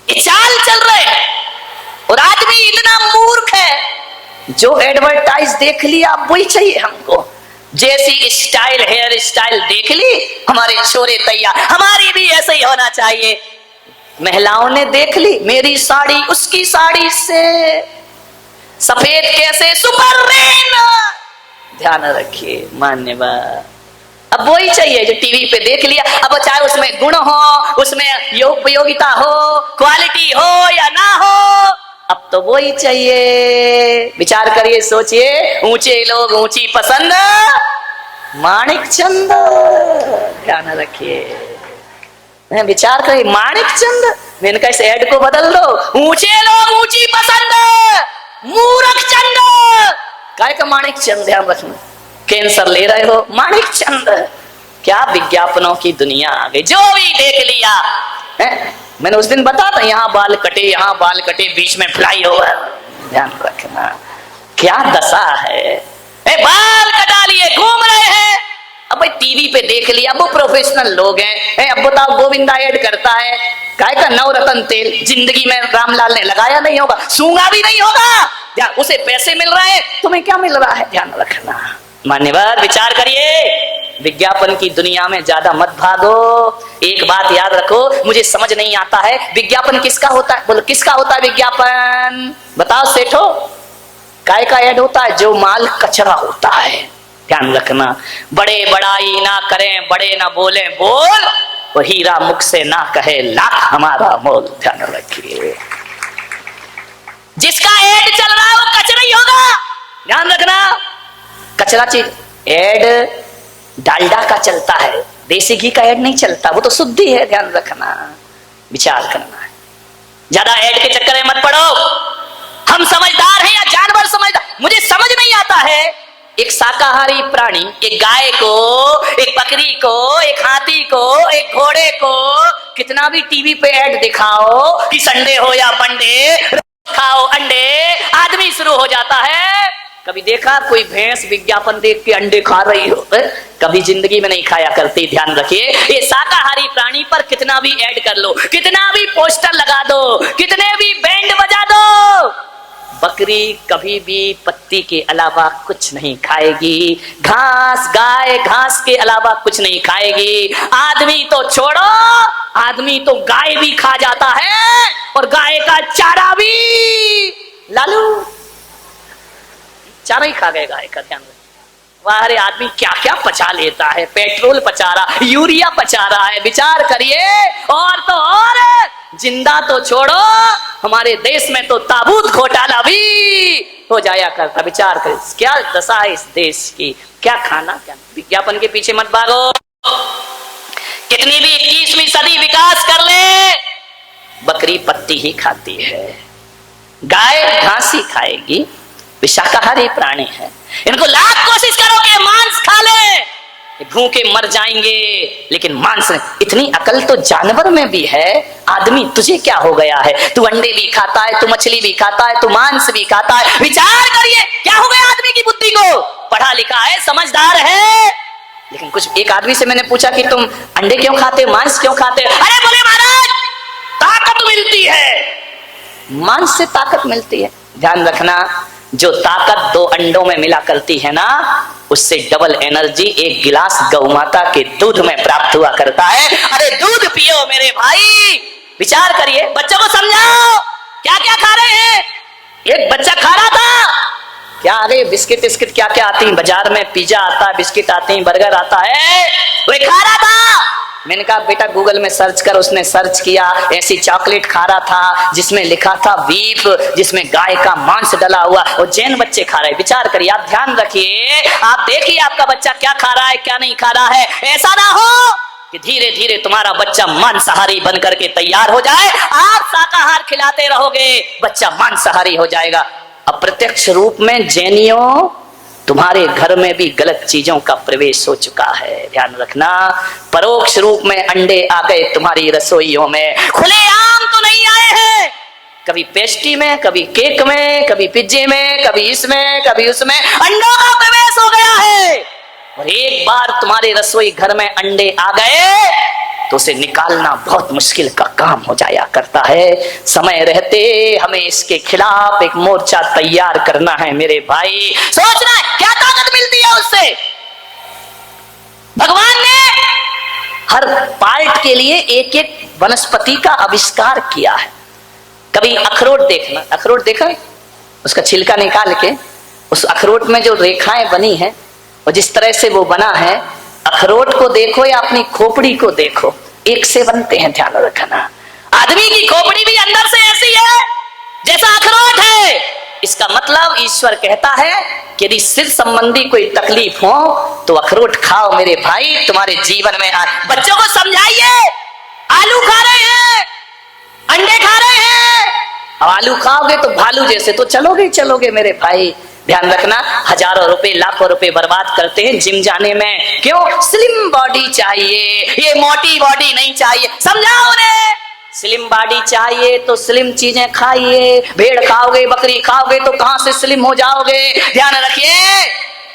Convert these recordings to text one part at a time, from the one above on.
ये चाल चल रहे हैं। और आदमी इतना मूर्ख है, जो एडवर्टाइज देख लिया वही चाहिए हमको। जैसी स्टाइल, हेयर स्टाइल देख ली, हमारे छोरे तैयार, हमारी भी ऐसे ही होना चाहिए। महिलाओं ने देख ली, मेरी साड़ी उसकी साड़ी से सफेद कैसे, सुपर रेन। ध्यान रखिए मान्यवर, अब वही चाहिए जो टीवी पे देख लिया। अब चाहे उसमें गुण हो, उसमें उपयोगिता हो, क्वालिटी हो या ना हो, अब तो वही चाहिए। विचार करिए, सोचिए, ऊंचे लोग ऊंची पसंद, माणिक चंद। ध्यान रखिए, विचार करिए, माणिक चंद। मैंने कहा इस ऐड को बदल दो, ऊंचे लोग ऊंची पसंद, मूर्ख चंद। काय का माणिक चंद? ध्यान रखना, कैंसर ले रहे हो, माणिक चंद। क्या विज्ञापनों की दुनिया आ गई, जो भी देख लिया है। मैंने उस दिन बता था, यहाँ बाल कटे, यहाँ बाल कटे, बीच में फ्लाई ओवर। ध्यान रखना, क्या दशा है। बाल कटा लिए, घूम रहे हैं। अब भाई टीवी पे देख लिया, वो प्रोफेशनल लोग हैं। अब बताओ, गोविंदा ऐड करता है, काय का नवरत्न तेल, जिंदगी में रामलाल ने लगाया नहीं होगा, सूंघा भी नहीं होगा, ध्यान, उसे पैसे मिल रहे हैं, तुम्हें क्या मिल रहा है? ध्यान रखना मान्यवर, विचार करिए, विज्ञापन की दुनिया में ज्यादा मत भागो। एक बात याद रखो, मुझे समझ नहीं आता है विज्ञापन किसका होता है। बोलो किसका होता है विज्ञापन? बताओ सेठो, काय का ऐड होता है? जो माल कचरा होता है। ध्यान रखना, बड़े बड़ाई ना करें, बड़े ना बोले बोल, और हीरा मुख से ना कहे लाख हमारा मोल। ध्यान रखिए, जिसका ऐड चल रहा है वो कचरा ही होगा। ध्यान रखना, कचरा चीज। ऐड डालडा का चलता है, देसी घी का ऐड नहीं चलता, वो तो शुद्धि है। ध्यान रखना, विचार करना है, ज्यादा ऐड के चक्कर में मत पड़ो। हम समझदार हैं या जानवर समझदार? मुझे समझ नहीं आता है, एक शाकाहारी प्राणी, एक गाय को, एक बकरी को, एक हाथी को, एक घोड़े को कितना भी टीवी पे ऐड दिखाओ कि संडे हो या मंडे, खाओ अंडे, आदमी शुरू हो जाता है। कभी देखा कोई भैंस विज्ञापन देख के अंडे खा रही हो? कभी जिंदगी में नहीं खाया करती। ध्यान रखिए, ये शाकाहारी प्राणी पर कितना भी ऐड कर लो, कितना भी पोस्टर लगा दो, कितने भी बैंड बजा दो, बकरी कभी भी पत्ती के अलावा कुछ नहीं खाएगी। घास, गाय घास के अलावा कुछ नहीं खाएगी। आदमी तो छोड़ो, आदमी तो गाय भी खा जाता है, और गाय का चारा भी। लालू चारा ही खा गए गाय का। ध्यान रखो, वाह रे, आदमी क्या क्या पचा लेता है, पेट्रोल पचा रहा, यूरिया पचा रहा है। विचार करिए, और तो और जिंदा तो छोड़ो, हमारे देश में तो ताबूत घोटाला भी हो जाया करता। विचार करिए, क्या दशा है इस देश की। क्या खाना, क्या विज्ञापन के पीछे मत भागो। कितनी भी 21वीं सदी विकास कर ले, बकरी पत्ती ही खाती है, गाय घास ही खाएगी। वे शाकाहारी प्राणी है, इनको लाख कोशिश करो कि मांस खा ले, भूखे मर जाएंगे, लेकिन मांस। इतनी अकल तो जानवर में भी है। आदमी तुझे क्या हो गया है? तू अंडे भी खाता है, तू मछली भी खाता है, तू मांस भी खाता है। विचार करिए, क्या हो गया आदमी की बुद्धि को? पढ़ा लिखा है, समझदार है, लेकिन कुछ एक आदमी से मैंने पूछा कि तुम अंडे क्यों खाते, मांस क्यों खाते? अरे बोले महाराज, ताकत मिलती है, मांस से ताकत मिलती है। ध्यान रखना, जो ताकत 2 अंडों में मिला करती है ना, उससे डबल एनर्जी 1 गिलास गौ माता के दूध में प्राप्त हुआ करता है। अरे दूध पियो मेरे भाई। विचार करिए, बच्चों को समझाओ क्या क्या खा रहे हैं। एक बच्चा खा रहा था, क्या अरे बिस्किट बिस्किट क्या क्या आती है बाजार में, पिज्जा आता है, बिस्किट आते हैं, बर्गर आता है, वो खा रहा था। मैंने कहा बेटा गूगल में सर्च कर। उसने सर्च किया, ऐसी चॉकलेट खा रहा था जिसमें लिखा था बीफ, जिसमें गाय का मांस डला हुआ, और जैन बच्चे खा रहे। विचार करिए, आप ध्यान रखिए, आप देखिए आपका बच्चा क्या खा रहा है, क्या नहीं खा रहा है। ऐसा ना हो कि धीरे धीरे तुम्हारा बच्चा मांसाहारी बन करके तैयार हो जाए। आप शाकाहार खिलाते रहोगे, बच्चा मांसाहारी हो जाएगा। अप्रत्यक्ष रूप में जैनियों, तुम्हारे घर में भी गलत चीजों का प्रवेश हो चुका है। ध्यान रखना, परोक्ष रूप में अंडे आ गए तुम्हारी रसोइयों में, खुलेआम तो नहीं आए हैं। कभी पेस्ट्री में, कभी केक में, कभी पिज्जे में, कभी इसमें, कभी उसमें अंडों का प्रवेश हो गया है। और एक बार तुम्हारे रसोई घर में अंडे आ गए, तो उसे निकालना बहुत मुश्किल का काम हो जाया करता है। समय रहते हमें इसके खिलाफ एक मोर्चा तैयार करना है मेरे भाई। सोचना है क्या ताकत मिलती है उससे। भगवान ने हर पार्ट के लिए एक एक वनस्पति का आविष्कार किया है। कभी अखरोट देखना, अखरोट देखा, उसका छिलका निकाल के उस अखरोट में जो रेखाएं बनी हैं और जिस तरह से वो बना है, अखरोट को देखो या अपनी खोपड़ी को देखो, एक से बनते हैं, ध्यान रखना। आदमी की खोपड़ी भी अंदर से ऐसी है जैसा अखरोट है। इसका मतलब ईश्वर कहता है कि यदि सिर संबंधी कोई तकलीफ हो तो अखरोट खाओ मेरे भाई, तुम्हारे जीवन में आ। बच्चों को समझाइए, आलू खा रहे हैं, अंडे खा रहे हैं, अब आलू खाओगे तो भालू जैसे तो चलोगे ही चलोगे मेरे भाई। ध्यान रखना, हजारों रुपए लाखों रुपए बर्बाद करते हैं जिम जाने में, क्यों? स्लिम बॉडी चाहिए, ये मोटी बॉडी नहीं चाहिए। समझाओ उन्हें, स्लिम बॉडी चाहिए तो स्लिम चीजें खाइए। भेड़ खाओगे, बकरी खाओगे तो कहां से स्लिम हो जाओगे? ध्यान रखिए,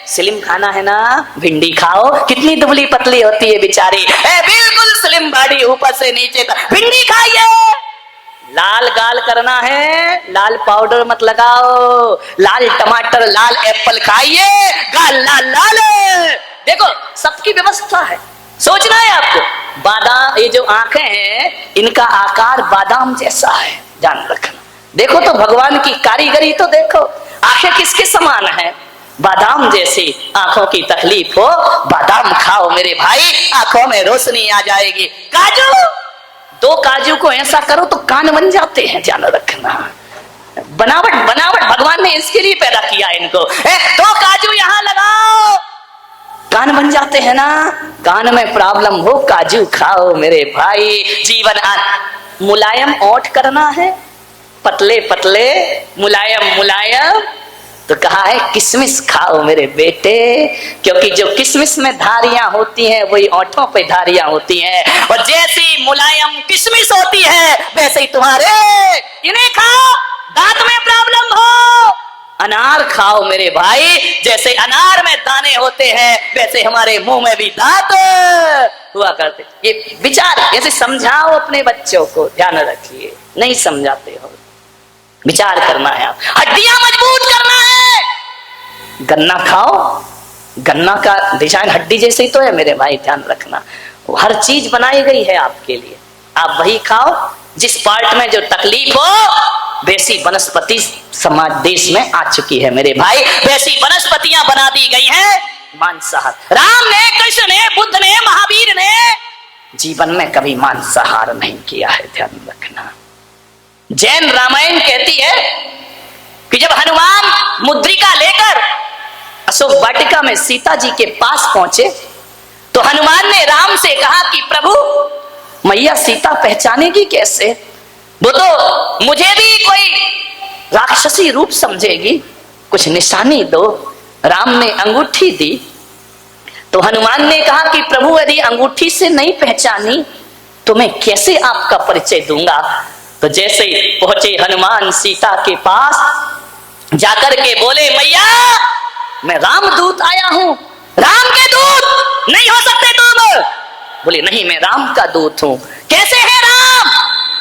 स्लिम खाना है ना, भिंडी खाओ, कितनी दुबली पतली होती है बेचारी, बिल्कुल स्लिम बॉडी ऊपर से नीचे तक। भिंडी खाइए। लाल गाल करना है, लाल पाउडर मत लगाओ, लाल टमाटर लाल एप्पल खाइए, गाल लाल लाल। देखो सबकी व्यवस्था है, सोचना है आपको। बादाम, ये जो आंखें हैं इनका आकार बादाम जैसा है, ध्यान रखना। देखो तो भगवान की कारीगरी तो देखो, आंखें किसके समान है? बादाम जैसी। आंखों की तकलीफ हो, बादाम खाओ मेरे भाई, आंखों में रोशनी आ जाएगी। काजू, दो काजू को ऐसा करो तो कान बन जाते हैं, ध्यान रखना। बनावट बनावट भगवान ने इसके लिए पैदा किया इनको। दो काजू यहां लगाओ, कान बन जाते हैं ना। कान में प्रॉब्लम हो, काजू खाओ मेरे भाई। जीवन मुलायम ओठ करना है, पतले पतले मुलायम मुलायम, तो कहा है किशमिश खाओ मेरे बेटे, क्योंकि जो किशमिश में धारियां होती हैं वही ओठों पे धारियां होती हैं, और जैसी मुलायम किशमिश होती है वैसे ही तुम्हारे, इन्हें खाओ। दांत में प्रॉब्लम हो, अनार खाओ मेरे भाई, जैसे अनार में दाने होते हैं वैसे हमारे मुंह में भी दांत हुआ करते। ये विचार ऐसे समझाओ अपने बच्चों को, ध्यान रखिए, नहीं समझाते हो, विचार करना है। आप हड्डियां मजबूत करना है, गन्ना खाओ, गन्ना का डिजाइन हड्डी जैसे ही तो है मेरे भाई, ध्यान रखना। हर चीज बनाई गई है आपके लिए, आप वही खाओ जिस पार्ट में जो तकलीफ हो। वैसी वनस्पति समाज देश में आ चुकी है मेरे भाई, वैसी वनस्पतियां बना दी गई हैं मांसाहार। राम ने, कृष्ण ने, बुद्ध ने, महावीर ने जीवन में कभी मांसाहार नहीं किया है, ध्यान रखना। जैन रामायण कहती है कि जब हनुमान मुद्रिका लेकर अशोक वाटिका में सीता जी के पास पहुंचे तो हनुमान ने राम से कहा कि प्रभु मैया सीता पहचानेगी कैसे? वो तो मुझे भी कोई राक्षसी रूप समझेगी, कुछ निशानी दो। राम ने अंगूठी दी तो हनुमान ने कहा कि प्रभु यदि अंगूठी से नहीं पहचानी तो मैं कैसे आपका परिचय दूंगा? तो जैसे ही पहुंचे हनुमान सीता के पास, जाकर के बोले मैया मैं रामदूत आया हूं। राम के दूत नहीं हो सकते तुम। बोले नहीं, मैं राम का दूत हूं। कैसे है राम?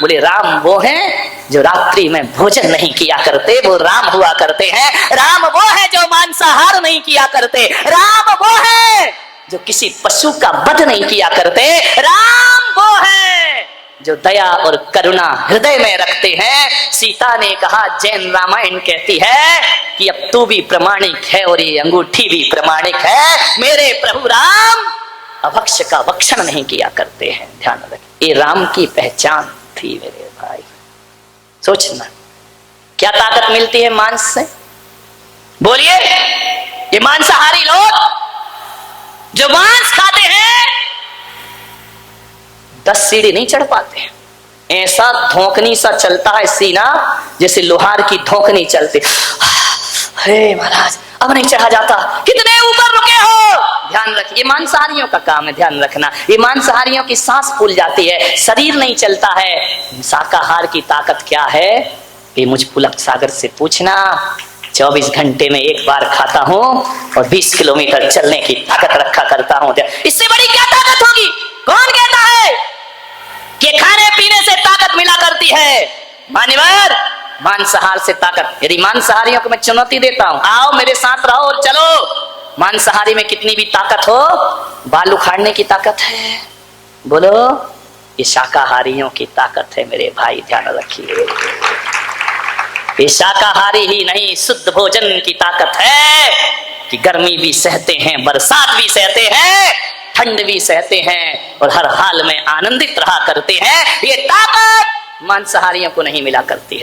बोले राम वो हैं जो रात्रि में भोजन नहीं किया करते, वो राम हुआ करते हैं। राम वो है जो मांसाहार नहीं किया करते। राम वो है जो किसी पशु का वध नहीं किया करते। राम वो है जो दया और करुणा हृदय में रखते हैं। सीता ने कहा, जैन रामायण कहती है कि अब तू भी प्रमाणिक है और ये अंगूठी भी प्रमाणिक है। मेरे प्रभु राम अभक्ष का भक्षण नहीं किया करते हैं, ध्यान रखें। ये राम की पहचान थी मेरे भाई। सोचना क्या ताकत मिलती है मांस से। बोलिए, ये मांसाहारी लोग जो मांस खाते हैं 10 सीढ़ी नहीं चढ़ पाते, ऐसा धोकनी सा चलता है सीना जैसे लोहार की धोकनी चलती। हे महाराज अब नहीं चढ़ा जाता, कितने ऊपर रुके हो। ध्यान रखिए, ये मांसाहारियों का काम है, ध्यान रखना। ये मांसाहारियों की सांस फूल जाती है, शरीर नहीं चलता है। शाकाहार की ताकत क्या है ये मुझ पुलक सागर से पूछना। 24 घंटे में एक बार खाता हूं और 20 किलोमीटर चलने की ताकत रखा करता हूं। इससे बड़ी क्या ताकत होगी? कौन कहता है? ये खाने पीने से ताकत मिला करती है। मान्यवर, मांसाहार से ताकत। यदि मांसाहारियों को मैं चुनौती देता हूं, आओ मेरे साथ रहो और चलो, मांसाहारी में कितनी भी ताकत हो, बाल उखाड़ने की ताकत है। बोलो, ये शाकाहारियों की ताकत है मेरे भाई, ध्यान रखिए। ये शाकाहारी ही नहीं, शुद्ध भोजन की ताकत है कि गर्मी भी सहते हैं, बरसात भी सहते हैं, ठंड भी सहते हैं और हर हाल में आनंदित रहा करते हैं। ये ताकत मांसाहारियों को नहीं मिला करती है।